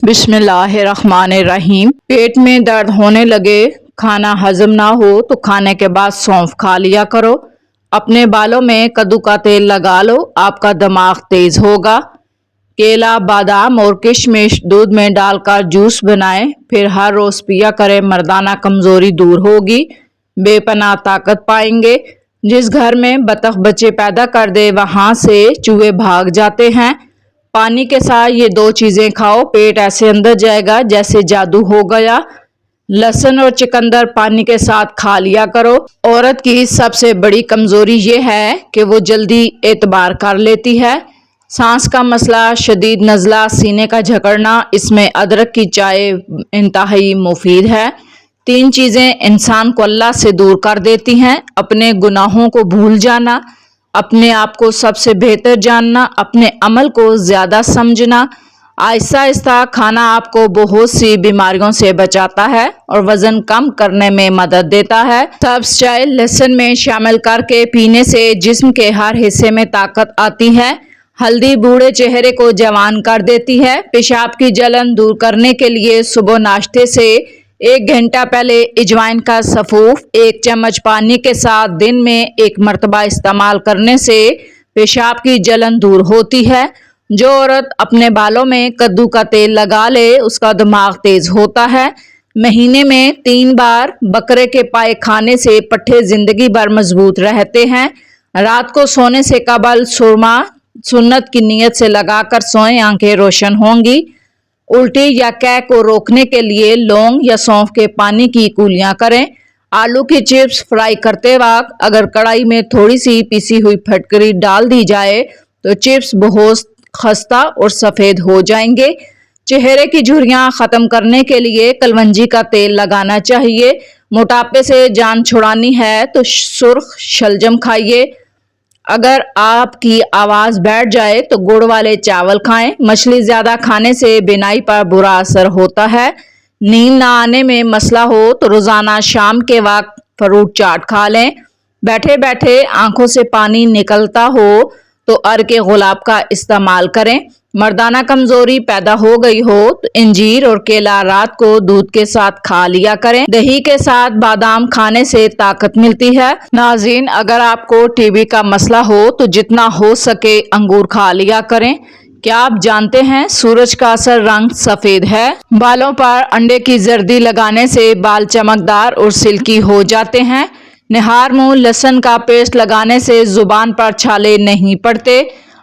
बिस्मिल्लाहिर्रहमानिर्रहीम। पेट में दर्द होने लगे, खाना हजम ना हो तो खाने के बाद सौंफ खा लिया करो। अपने बालों में कद्दू का तेल लगा लो, आपका दिमाग तेज होगा। केला, बादाम और किशमिश दूध में डालकर जूस बनाएं, फिर हर रोज पिया करें। मर्दाना कमजोरी दूर होगी, बेपनाह ताकत पाएंगे। जिस घर में बतख बच्चे पैदा कर दे वहां से चूहे भाग जाते हैं। पानी के साथ ये दो चीजें खाओ, पेट ऐसे अंदर जाएगा जैसे जादू हो गया। लहसुन और चुकंदर पानी के साथ खा लिया करो। औरत की सबसे बड़ी कमजोरी ये है कि वो जल्दी एतबार कर लेती है। सांस का मसला, शदीद नज़ला, सीने का झकड़ना, इसमें अदरक की चाय इंतहाई मुफीद है। 3 चीजें इंसान को अल्लाह से दूर कर देती हैं: अपने गुनाहों को भूल जाना, अपने आप को सबसे बेहतर जानना, अपने अमल को ज्यादा समझना। आहिस्ता आहिस्ता खाना आपको बहुत सी बीमारियों से बचाता है और वजन कम करने में मदद देता है। सब्ज चाय लहसुन में शामिल करके पीने से जिस्म के हर हिस्से में ताकत आती है। हल्दी बूढ़े चेहरे को जवान कर देती है। पेशाब की जलन दूर करने के लिए सुबह नाश्ते से 1 घंटा पहले अजवाइन का सफूफ 1 चम्मच पानी के साथ दिन में 1 मरतबा इस्तेमाल करने से पेशाब की जलन दूर होती है। जो औरत अपने बालों में कद्दू का तेल लगा ले उसका दिमाग तेज होता है। महीने में 3 बार बकरे के पाए खाने से पट्टे जिंदगी भर मजबूत रहते हैं। रात को सोने से कबल सुरमा सुन्नत की नीयत से लगाकर सोएं, आंखें रोशन होंगी। उल्टी या कै को रोकने के लिए लौंग या सौंफ के पानी की कूलियां करें। आलू की चिप्स फ्राई करते वक्त अगर कढ़ाई में थोड़ी सी पिसी हुई फटकरी डाल दी जाए तो चिप्स बहुत खस्ता और सफेद हो जाएंगे। चेहरे की झुर्रियां खत्म करने के लिए कलवंजी का तेल लगाना चाहिए। मोटापे से जान छुड़ानी है तो सुर्ख शलजम खाइए। अगर आपकी आवाज बैठ जाए तो गुड़ वाले चावल खाएं। मछली ज्यादा खाने से बिनाई पर बुरा असर होता है। नींद ना आने में मसला हो तो रोजाना शाम के वक्त फ्रूट चाट खा लें। बैठे बैठे आंखों से पानी निकलता हो तो अर्क गुलाब का इस्तेमाल करें। मर्दाना कमजोरी पैदा हो गई हो तो इंजीर और केला रात को दूध के साथ खा लिया करें। दही के साथ बादाम खाने से ताकत मिलती है। नाज़रीन, अगर आपको टीबी का मसला हो तो जितना हो सके अंगूर खा लिया करें। क्या आप जानते हैं सूरज का असर रंग सफेद है? बालों पर अंडे की जर्दी लगाने से बाल चमकदार और सिल्की हो जाते हैं। निहार मुंह लहसुन का पेस्ट लगाने से जुबान पर छाले नहीं पड़ते।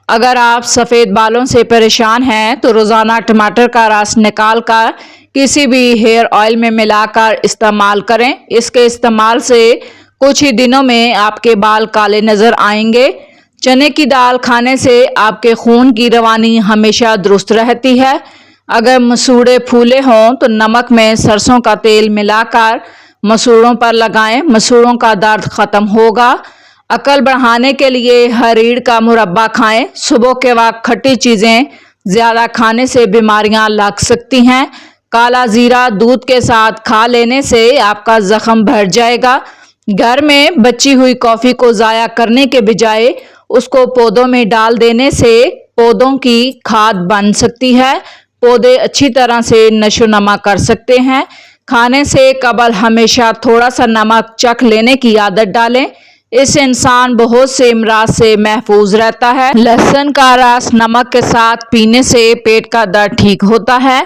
अगर आप सफ़ेद बालों से परेशान हैं तो रोज़ाना टमाटर का रस निकाल कर किसी भी हेयर ऑयल में मिलाकर इस्तेमाल करें। इसके इस्तेमाल से कुछ ही दिनों में आपके बाल काले नज़र आएंगे। चने की दाल खाने से आपके खून की रवानी हमेशा दुरुस्त रहती है। अगर मसूड़े फूले हों तो नमक में सरसों का तेल मिलाकर मसूड़ों पर लगाएं, मसूड़ों का दर्द खत्म होगा। अकल बढ़ाने के लिए हरीड़ का मुरब्बा खाएं। सुबह के वक्त खट्टी चीजें ज्यादा खाने से बीमारियां लग सकती हैं। काला जीरा दूध के साथ खा लेने से आपका जख्म भर जाएगा। घर में बची हुई कॉफी को जाया करने के बजाय उसको पौधों में डाल देने से पौधों की खाद बन सकती है। पौधे अच्छी तरह से नशो नमा कर सकते हैं। खाने से कबल हमेशा थोड़ा सा नमक चख लेने की आदत डालें। इससे इंसान बहुत से अमराज से महफूज रहता है। लहसुन का रस नमक के साथ पीने से पेट का दर्द ठीक होता है।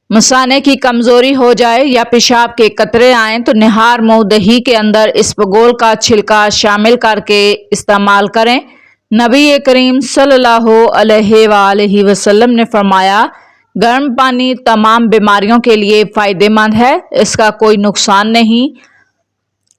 मसाने की कमजोरी हो जाए या पेशाब के कतरे आए तो निहार मुंह दही के अंदर इसबगोल का छिलका शामिल करके इस्तेमाल करें। नबी करीम सल्लल्लाहु अलैहि वसल्लम ने फरमाया, गर्म पानी तमाम बीमारियों के लिए फायदेमंद है, इसका कोई नुकसान नहीं।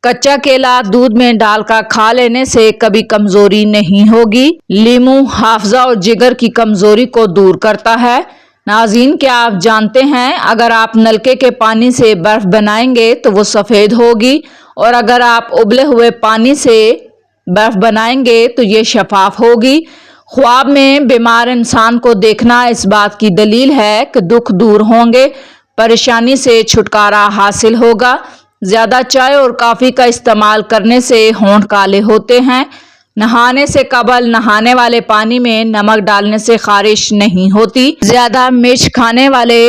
कच्चा केला दूध में डालकर खा लेने से कभी कमजोरी नहीं होगी। लीमू हाफजा और जिगर की कमजोरी को दूर करता है। नाज़रीन, क्या आप जानते हैं अगर आप नलके के पानी से बर्फ बनाएंगे तो वो सफ़ेद होगी, और अगर आप उबले हुए पानी से बर्फ बनाएंगे तो ये शफाफ होगी। ख्वाब में बीमार इंसान को देखना इस बात की दलील है कि दुख दूर होंगे, परेशानी से छुटकारा हासिल होगा। ज्यादा चाय और कॉफी का इस्तेमाल करने से होंठ काले होते हैं। نہانے سے قبل نہانے والے پانی میں نمک ڈالنے سے خارش نہیں ہوتی۔ زیادہ مرچ کھانے والے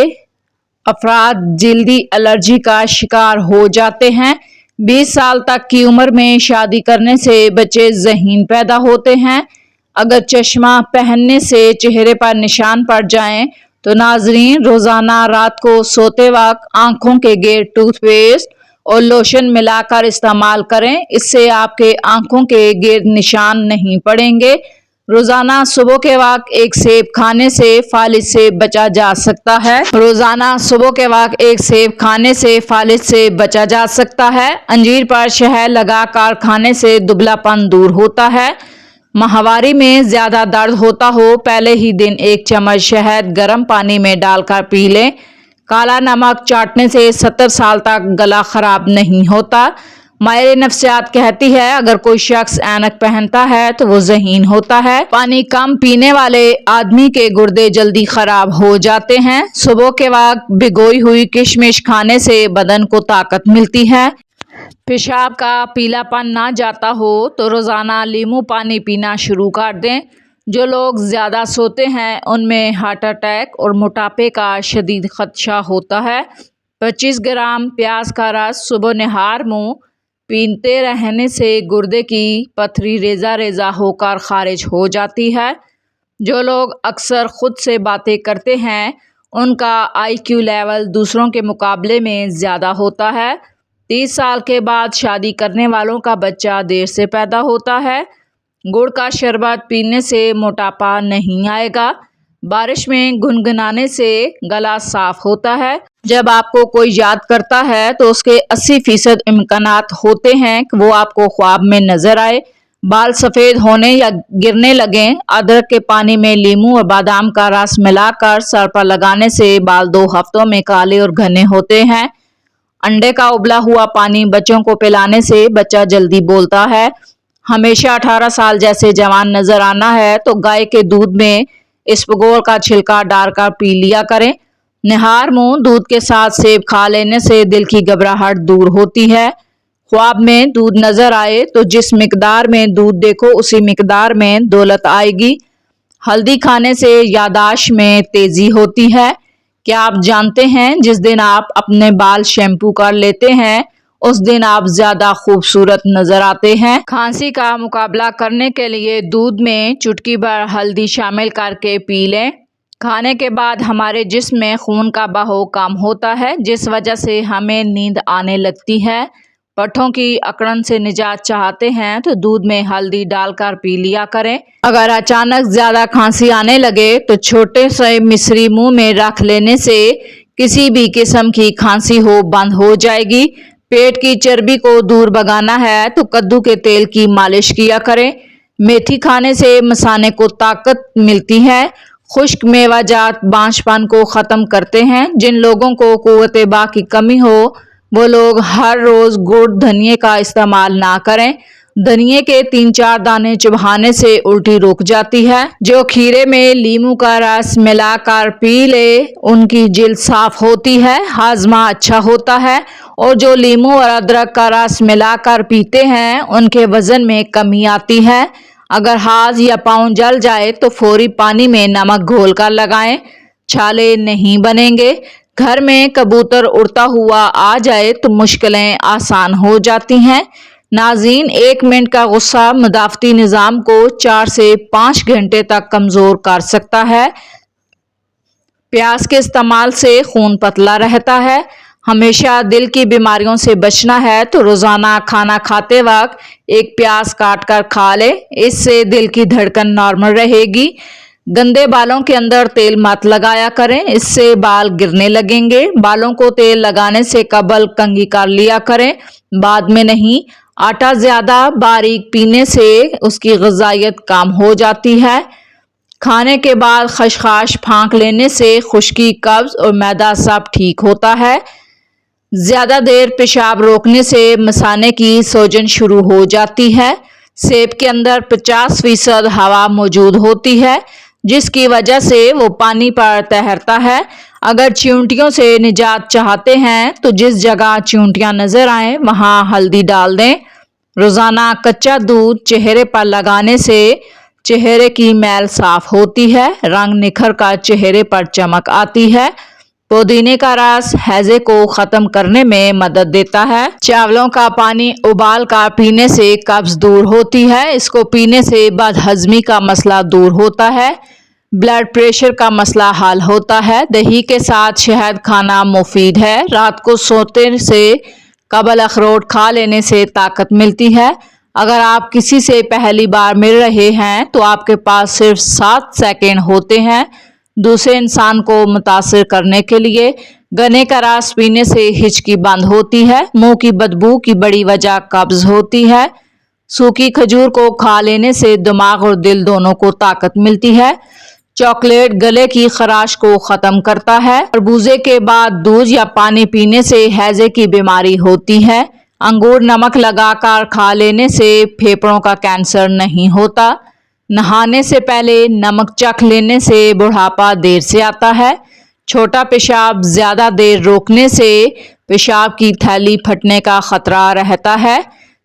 افراد جلدی الرجی کا شکار ہو جاتے ہیں۔ 20 سال تک کی عمر میں شادی کرنے سے بچے ذہین پیدا ہوتے ہیں۔ اگر چشمہ پہننے سے چہرے پر نشان پڑ جائیں تو ناظرین روزانہ رات کو سوتے وقت آنکھوں کے گرد ٹوتھ پیسٹ اور لوشن ملا کر استعمال کریں، اس سے آپ کے آنکھوں کے گرد نشان نہیں پڑیں گے۔ روزانہ صبح کے وقت ایک سیب کھانے سے فالج سے بچا جا سکتا ہے۔ روزانہ صبح کے وقت ایک سیب کھانے سے فالج سے بچا جا سکتا ہے۔ انجیر پر شہد لگا کر کھانے سے دبلا پن دور ہوتا ہے۔ ماہواری میں زیادہ درد ہوتا ہو، پہلے ہی دن ایک چمچ شہد گرم پانی میں ڈال کر پی لیں۔ کالا نمک چاٹنے سے 70 سال تک گلا خراب نہیں ہوتا۔ ماہر نفسیات کہتی ہے اگر کوئی شخص اینک پہنتا ہے تو وہ ذہین ہوتا ہے۔ پانی کم پینے والے آدمی کے گردے جلدی خراب ہو جاتے ہیں۔ صبح کے وقت بھگوئی ہوئی کشمش کھانے سے بدن کو طاقت ملتی ہے۔ پیشاب کا پیلا پن نہ جاتا ہو تو روزانہ لیموں پانی پینا شروع کر دیں۔ جو لوگ زیادہ سوتے ہیں ان میں ہارٹ اٹیک اور موٹاپے کا شدید خدشہ ہوتا ہے۔ 25 گرام پیاز کا رس صبح نہار منہ پیتے رہنے سے گردے کی پتھری ریزہ ریزہ ہو کر خارج ہو جاتی ہے۔ جو لوگ اکثر خود سے باتیں کرتے ہیں ان کا IQ لیول دوسروں کے مقابلے میں زیادہ ہوتا ہے۔ 30 سال کے بعد شادی کرنے والوں کا بچہ دیر سے پیدا ہوتا ہے۔ گڑ کا شربت پینے سے موٹاپا نہیں آئے گا۔ بارش میں گنگنانے سے گلا صاف ہوتا ہے۔ جب آپ کو کوئی یاد کرتا ہے تو اس کے 80% امکانات ہوتے ہیں کہ وہ آپ کو خواب میں نظر آئے۔ بال سفید ہونے یا گرنے لگیں، ادرک کے پانی میں لیموں اور بادام کا رس ملا کر سر پر لگانے سے بال 2 ہفتوں میں کالے اور گھنے ہوتے ہیں۔ انڈے کا ابلا ہوا پانی بچوں کو پلانے سے بچہ جلدی بولتا ہے۔ ہمیشہ 18 سال جیسے جوان نظر آنا ہے تو گائے کے دودھ میں اسپغول کا چھلکا ڈال کر پی لیا کریں۔ نہار منہ دودھ کے ساتھ سیب کھا لینے سے دل کی گھبراہٹ دور ہوتی ہے۔ خواب میں دودھ نظر آئے تو جس مقدار میں دودھ دیکھو اسی مقدار میں دولت آئے گی۔ ہلدی کھانے سے یادداشت میں تیزی ہوتی ہے۔ کیا آپ جانتے ہیں جس دن آپ اپنے بال شیمپو کر لیتے ہیں اس دن آپ زیادہ خوبصورت نظر آتے ہیں۔ کھانسی کا مقابلہ کرنے کے لیے دودھ میں چٹکی بھر ہلدی شامل کر کے پی لیں۔ کھانے کے بعد ہمارے جسم میں خون کا بہاؤ کم ہوتا ہے جس وجہ سے ہمیں نیند آنے لگتی ہے۔ پٹھوں کی اکڑن سے نجات چاہتے ہیں تو دودھ میں ہلدی ڈال کر پی لیا کریں۔ اگر اچانک زیادہ کھانسی آنے لگے تو چھوٹے سے مصری منہ میں رکھ لینے سے کسی بھی قسم کی کھانسی بند ہو جائے گی۔ پیٹ کی چربی کو دور بھگانا ہے تو کدو کے تیل کی مالش کیا کریں۔ میتھی کھانے سے مثانے کو طاقت ملتی ہے۔ خشک میوہ جات بانجھ پن کو ختم کرتے ہیں۔ جن لوگوں کو قوت باہ کی کمی ہو وہ لوگ ہر روز گڑ دھنیے کا استعمال نہ کریں۔ دھنیے کے 3-4 دانے چبانے سے الٹی رک جاتی ہے۔ جو کھیرے میں لیموں کا رس ملا کر پی لے ان کی جلد صاف ہوتی ہے، ہاضمہ اچھا ہوتا ہے، اور جو لیموں اور ادرک کا رس ملا کر پیتے ہیں ان کے وزن میں کمی آتی ہے۔ اگر ہاتھ یا پاؤں جل جائے تو فوری پانی میں نمک گھول کر لگائیں، چھالے نہیں بنیں گے۔ گھر میں کبوتر اڑتا ہوا آ جائے تو مشکلیں آسان ہو جاتی ہیں۔ ناظرین 1 منٹ کا غصہ مدافعتی نظام کو 4 سے 5 گھنٹے تک کمزور کر سکتا ہے۔ پیاز کے استعمال سے خون پتلا رہتا ہے۔ ہمیشہ دل کی بیماریوں سے بچنا ہے تو روزانہ کھانا کھاتے وقت ایک پیاز کاٹ کر کھا لے، اس سے دل کی دھڑکن نارمل رہے گی۔ گندے بالوں کے اندر تیل مت لگایا کریں، اس سے بال گرنے لگیں گے۔ بالوں کو تیل لگانے سے قبل کنگھی کر لیا کریں، بعد میں نہیں۔ آٹا زیادہ باریک پینے سے اس کی غذائیت کم ہو جاتی ہے۔ کھانے کے بعد خشخاش پھانک لینے سے خشکی، قبض اور معدہ سب ٹھیک ہوتا ہے۔ زیادہ دیر پیشاب روکنے سے مثانے کی سوجن شروع ہو جاتی ہے۔ سیب کے اندر 50% ہوا موجود ہوتی ہے جس کی وجہ سے وہ پانی پر تیرتا ہے۔ اگر چیونٹیوں سے نجات چاہتے ہیں تو جس جگہ چیونٹیاں نظر آئیں وہاں ہلدی ڈال دیں۔ روزانہ کچا دودھ چہرے پر لگانے سے چہرے کی میل صاف ہوتی ہے، رنگ نکھر کر چہرے پر چمک آتی ہے۔ پودینے کا رس ہیضے کو ختم کرنے میں مدد دیتا ہے۔ چاولوں کا پانی ابال کر پینے سے قبض دور ہوتی ہے۔ اس کو پینے سے بد ہضمی کا مسئلہ دور ہوتا ہے، بلڈ پریشر کا مسئلہ حل ہوتا ہے۔ دہی کے ساتھ شہد کھانا مفید ہے۔ رات کو سوتے سے قبل اخروٹ کھا لینے سے طاقت ملتی ہے۔ اگر آپ کسی سے پہلی بار مل رہے ہیں تو آپ کے پاس صرف 7 سیکنڈ ہوتے ہیں دوسرے انسان کو متاثر کرنے کے لیے۔ گنے کا رس پینے سے ہچکی بند ہوتی ہے۔ منہ کی بدبو کی بڑی وجہ قبض ہوتی ہے۔ سوکھی کھجور کو کھا لینے سے دماغ اور دل دونوں کو طاقت ملتی ہے۔ چاکلیٹ گلے کی خراش کو ختم کرتا ہے۔ تربوزے کے بعد دودھ یا پانی پینے سے ہیضے کی بیماری ہوتی ہے۔ انگور نمک لگا کر کھا لینے سے پھیپھڑوں کا کینسر نہیں ہوتا۔ نہانے سے پہلے نمک چکھ لینے سے بڑھاپا دیر سے آتا ہے۔ چھوٹا پیشاب زیادہ دیر روکنے سے پیشاب کی تھیلی پھٹنے کا خطرہ رہتا ہے۔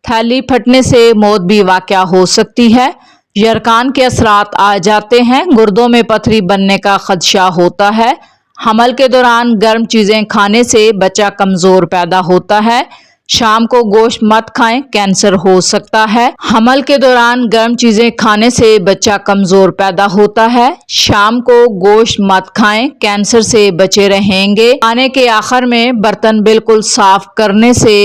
تھیلی پھٹنے سے موت بھی واقع ہو سکتی ہے۔ یرقان کے اثرات آ جاتے ہیں، گردوں میں پتھری بننے کا خدشہ ہوتا ہے۔ حمل کے دوران گرم چیزیں کھانے سے بچہ کمزور پیدا ہوتا ہے۔ شام کو گوشت مت کھائیں، کینسر ہو سکتا ہے۔ حمل کے دوران گرم چیزیں کھانے سے بچہ کمزور پیدا ہوتا ہے۔ شام کو گوشت مت کھائیں، کینسر سے بچے رہیں گے۔ کھانے کے آخر میں برتن بالکل صاف کرنے سے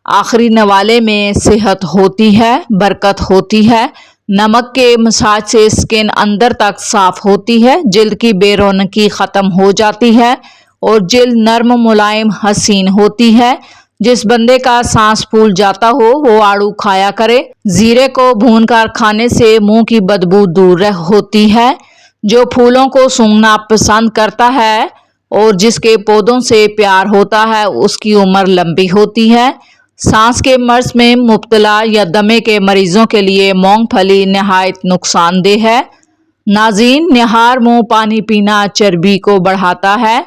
آخری نوالے میں صحت ہوتی ہے، برکت ہوتی ہے۔ نمک کے مساج سے سکن اندر تک صاف ہوتی ہے، جلد کی بے رونقی ختم ہو جاتی ہے اور جلد نرم ملائم حسین ہوتی ہے۔ جس بندے کا سانس پھول جاتا ہو وہ آڑو کھایا کرے۔ زیرے کو بھون کر کھانے سے منہ کی بدبو دور ہوتی ہے۔ جو پھولوں کو سونگھنا پسند کرتا ہے اور جس کے پودوں سے پیار ہوتا ہے اس کی عمر لمبی ہوتی ہے۔ سانس کے مرض میں مبتلا یا دمے کے مریضوں کے لیے مونگ پھلی نہایت نقصان دہ ہے۔ ناظرین، نہار منہ پانی پینا چربی کو بڑھاتا ہے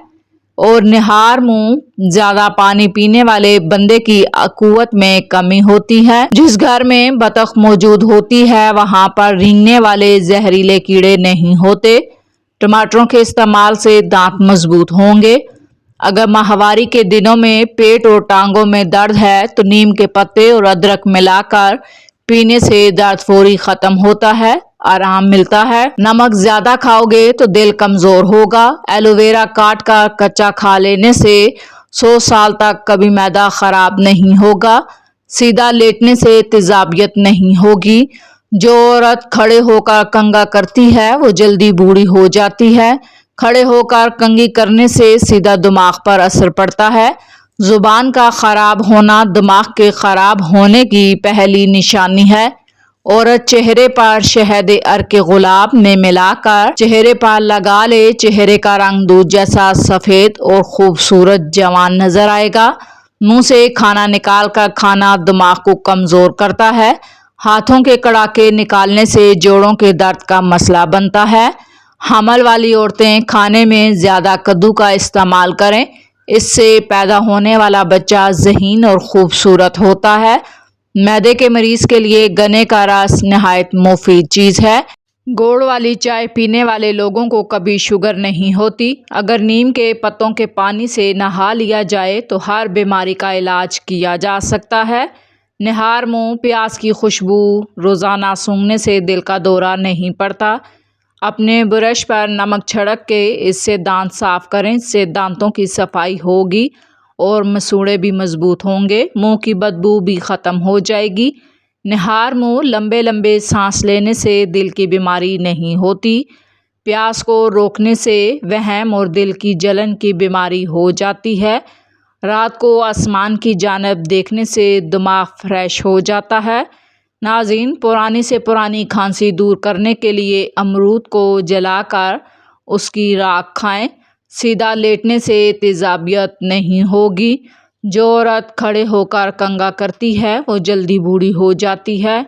اور نہار منہ زیادہ پانی پینے والے بندے کی قوت میں کمی ہوتی ہے۔ جس گھر میں بطخ موجود ہوتی ہے وہاں پر رینگنے والے زہریلے کیڑے نہیں ہوتے۔ ٹماٹروں کے استعمال سے دانت مضبوط ہوں گے۔ اگر ماہواری کے دنوں میں پیٹ اور ٹانگوں میں درد ہے تو نیم کے پتے اور ادرک ملا کر پینے سے درد فوری ختم ہوتا ہے، آرام ملتا ہے۔ نمک زیادہ کھاؤ گے تو دل کمزور ہوگا۔ ایلو ویرا کاٹ کر کچا کھا لینے سے 100 سال تک کبھی معدہ خراب نہیں ہوگا۔ سیدھا لیٹنے سے تیزابیت نہیں ہوگی۔ جو عورت کھڑے ہو کر کنگھا کرتی ہے وہ جلدی بوڑھی ہو جاتی ہے۔ کھڑے ہو کر کنگھی کرنے سے سیدھا دماغ پر اثر پڑتا ہے۔ زبان کا خراب ہونا دماغ کے خراب ہونے کی پہلی نشانی ہے۔ عورت چہرے پر شہد عرق گلاب میں ملا کر چہرے پر لگا لے، چہرے کا رنگ دودھ جیسا سفید اور خوبصورت جوان نظر آئے گا۔ منہ سے کھانا نکال کر کھانا دماغ کو کمزور کرتا ہے۔ ہاتھوں کے کڑاکے نکالنے سے جوڑوں کے درد کا مسئلہ بنتا ہے۔ حمل والی عورتیں کھانے میں زیادہ کدو کا استعمال کریں، اس سے پیدا ہونے والا بچہ ذہین اور خوبصورت ہوتا ہے۔ معدے کے مریض کے لیے گنے کا رس نہایت مفید چیز ہے۔ گوڑ والی چائے پینے والے لوگوں کو کبھی شوگر نہیں ہوتی۔ اگر نیم کے پتوں کے پانی سے نہا لیا جائے تو ہر بیماری کا علاج کیا جا سکتا ہے۔ نہار منہ پیاز کی خوشبو روزانہ سونگھنے سے دل کا دورہ نہیں پڑتا۔ اپنے برش پر نمک چھڑک کے اس سے دانت صاف کریں، اس سے دانتوں کی صفائی ہوگی اور مسوڑے بھی مضبوط ہوں گے، منہ کی بدبو بھی ختم ہو جائے گی۔ نہار منہ لمبے لمبے سانس لینے سے دل کی بیماری نہیں ہوتی۔ پیاس کو روکنے سے وہم اور دل کی جلن کی بیماری ہو جاتی ہے۔ رات کو آسمان کی جانب دیکھنے سے دماغ فریش ہو جاتا ہے۔ ناظرین، پرانی سے پرانی کھانسی دور کرنے کے لیے امرود کو جلا کر اس کی راکھ کھائیں۔ سیدھا لیٹنے سے تیزابیت نہیں ہوگی۔ جو عورت کھڑے ہو کر کنگھا کرتی ہے وہ جلدی بوڑھی ہو جاتی ہے۔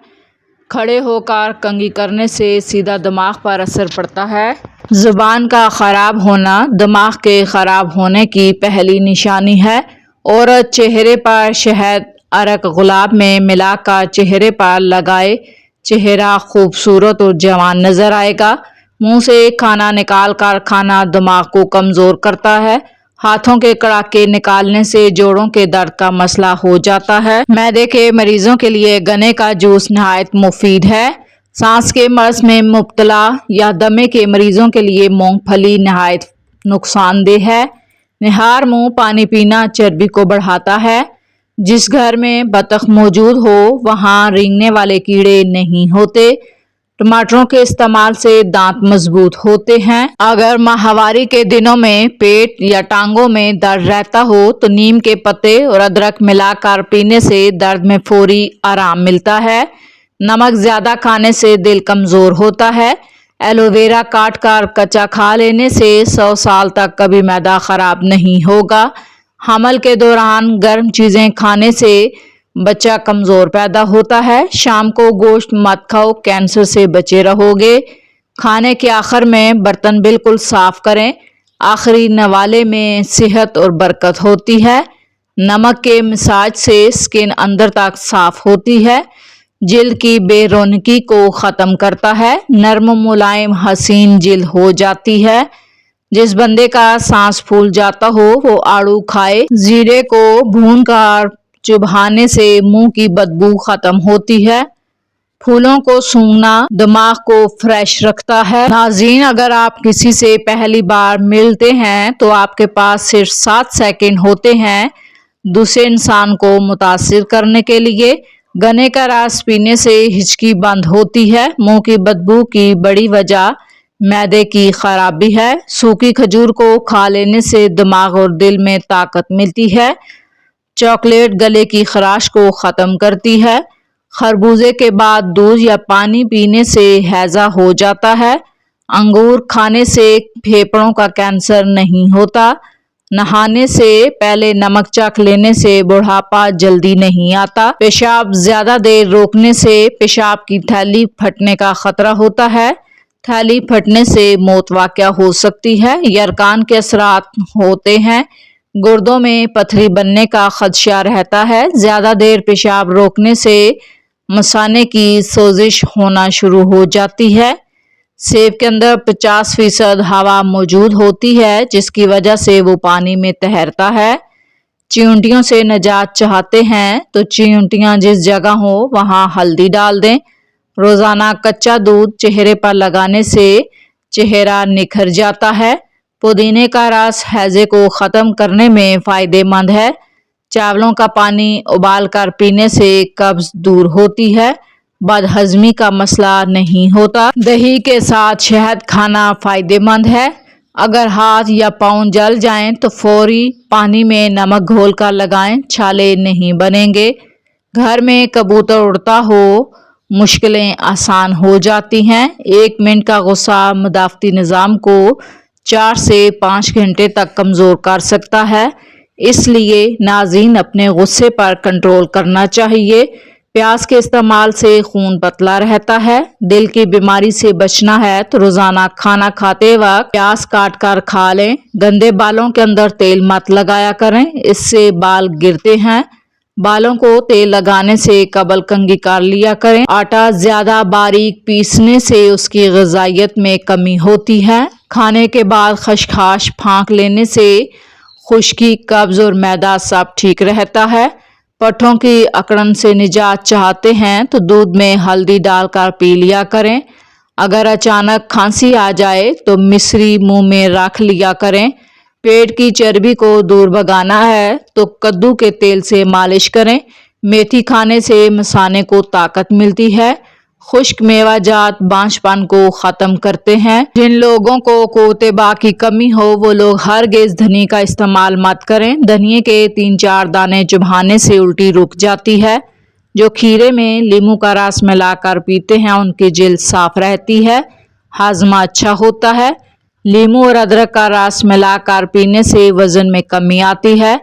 کھڑے ہو کر کنگھی کرنے سے سیدھا دماغ پر اثر پڑتا ہے۔ زبان کا خراب ہونا دماغ کے خراب ہونے کی پہلی نشانی ہے۔ عورت چہرے پر شہد अरक गुलाब में मिलाकर चेहरे पर लगाए, चेहरा खूबसूरत और जवान नजर आएगा। मुंह से खाना निकालकर खाना दिमाग को कमजोर करता है। हाथों के कड़ाके निकालने से जोड़ों के दर्द का मसला हो जाता है। मैदे के मरीजों के लिए गन्ने का जूस नहायत मुफीद है। सांस के मर्ज में मुब्तला या दमे के मरीजों के लिए मूंगफली नहायत नुकसानदेह है। निहार मुंह पानी पीना चर्बी को बढ़ाता है। जिस घर में बतख मौजूद हो वहां रेंगने वाले कीड़े नहीं होते। टमाटरों के इस्तेमाल से दांत मजबूत होते हैं। अगर माहवारी के दिनों में पेट या टांगों में दर्द रहता हो तो नीम के पत्ते और अदरक मिलाकर पीने से दर्द में फौरी आराम मिलता है। नमक ज्यादा खाने से दिल कमजोर होता है। एलोवेरा काट कर कच्चा खा लेने से 100 साल तक कभी मैदा खराब नहीं होगा। हमल के दौरान गर्म चीजें खाने से बच्चा कमजोर पैदा होता है। शाम को गोश्त मत खाओ, कैंसर से बचे रहोगे। खाने के आखिर में बर्तन बिल्कुल साफ करें। आखिरी नवाले में सेहत और बरकत होती है। नमक के मसाज से स्किन अंदर तक साफ होती है। जिल्द की बेरौनकी को खत्म करता है। नर्म मुलायम हसीन जिल्द हो जाती है। जिस बंदे का सांस फूल जाता हो वो आड़ू खाए। जीरे को भूनकर चुभाने से मुंह की बदबू खत्म होती है। फूलों को सूंघना दिमाग को फ्रेश रखता है। नाज़रीन, अगर आप किसी से पहली बार मिलते हैं तो आपके पास सिर्फ 7 सेकंड होते हैं दूसरे इंसान को मुतासिर करने के लिए। गन्ने का रस पीने से हिचकी बंद होती है। मुंह की बदबू की बड़ी वजह मैदे की खराबी है। सूखी खजूर को खा लेने से दिमाग और दिल में ताकत मिलती है। चॉकलेट गले की खराश को खत्म करती है। खरबूजे के बाद दूध या पानी पीने से हैजा हो जाता है। अंगूर खाने से फेफड़ों का कैंसर नहीं होता। नहाने से पहले नमक चख लेने से बुढ़ापा जल्दी नहीं आता। पेशाब ज्यादा देर रोकने से पेशाब की थैली फटने का खतरा होता है। थैली फटने से मौत वाक़या हो सकती है। यरकान के असरात होते हैं। गुर्दों में पथरी बनने का खदशा रहता है। ज्यादा देर पेशाब रोकने से मसाने की सोजिश होना शुरू हो जाती है। सेब के अंदर 50% हवा मौजूद होती है जिसकी वजह से वो पानी में तैरता है। चींटियों से निजात चाहते हैं तो चींटियां जिस जगह हो वहां हल्दी डाल दें। रोजाना कच्चा दूध चेहरे पर लगाने से चेहरा निखर जाता है। पुदीने का रस हैजे को खत्म करने में फायदेमंद है। चावलों का पानी उबाल कर पीने से कब्ज दूर होती है। बदहजमी का मसला नहीं होता। दही के साथ शहद खाना फायदेमंद है। अगर हाथ या पाँव जल जाएं तो फौरी पानी में नमक घोल कर लगाएं, छाले नहीं बनेंगे। घर में कबूतर उड़ता हो मुश्किलें आसान हो जाती हैं। 1 मिनट का गुस्सा मुदाफ़ती निज़ाम को 4 से 5 घंटे तक कमज़ोर कर सकता है। इसलिए नाज़रीन अपने गुस्से पर कंट्रोल करना चाहिए। प्याज के इस्तेमाल से खून पतला रहता है। दिल की बीमारी से बचना है तो रोजाना खाना खाते वक्त प्याज काट कर खा लें। गंदे बालों के अंदर तेल मत लगाया करें, इससे बाल गिरते हैं। बालों को तेल लगाने से कबल कंघी कर लिया करें। आटा ज्यादा बारीक पीसने से उसकी ग़िज़ाइयत में कमी होती है। खाने के बाद खशखाश फाँक लेने से खुश्की, कब्ज और मैदा सब ठीक रहता है। पट्ठों की अकड़न से निजात चाहते हैं तो दूध में हल्दी डालकर पी लिया करें। अगर अचानक खांसी आ जाए तो मिश्री मुंह में रख लिया करें। पेट की चर्बी को दूर भगाना है तो कद्दू के तेल से मालिश करें। मेथी खाने से मसाने को ताकत मिलती है। खुश्क मेवा जात बांझपन को खत्म करते हैं। जिन लोगों को कोतेबा की कमी हो वो लोग हरगिज़ धनिया का इस्तेमाल मत करें। धनिया के 3-4 दाने चुभाने से उल्टी रुक जाती है। जो खीरे में लीमू का रस मिलाकर पीते हैं उनकी जिल्द साफ रहती है, हाजमा अच्छा होता है। लीमू और अदरक का रस मिलाकर पीने से वजन में कमी आती है।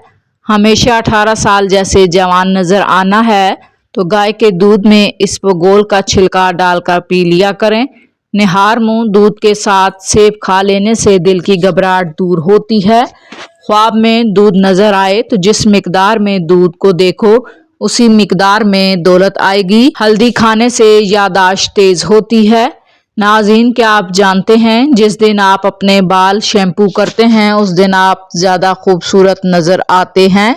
हमेशा 18 साल जैसे जवान नजर आना है तो गाय के दूध में इसबगोल का छिलका डालकर पी लिया करें। निहार मुंह दूध के साथ सेब खा लेने से दिल की घबराहट दूर होती है। ख्वाब में दूध नजर आए तो जिस मिकदार में दूध को देखो उसी मिकदार में दौलत आएगी। हल्दी खाने से यादाश्त तेज होती है। नाज़रीन, क्या आप जानते हैं जिस दिन आप अपने बाल शैम्पू करते हैं उस दिन आप ज़्यादा खूबसूरत नज़र आते हैं।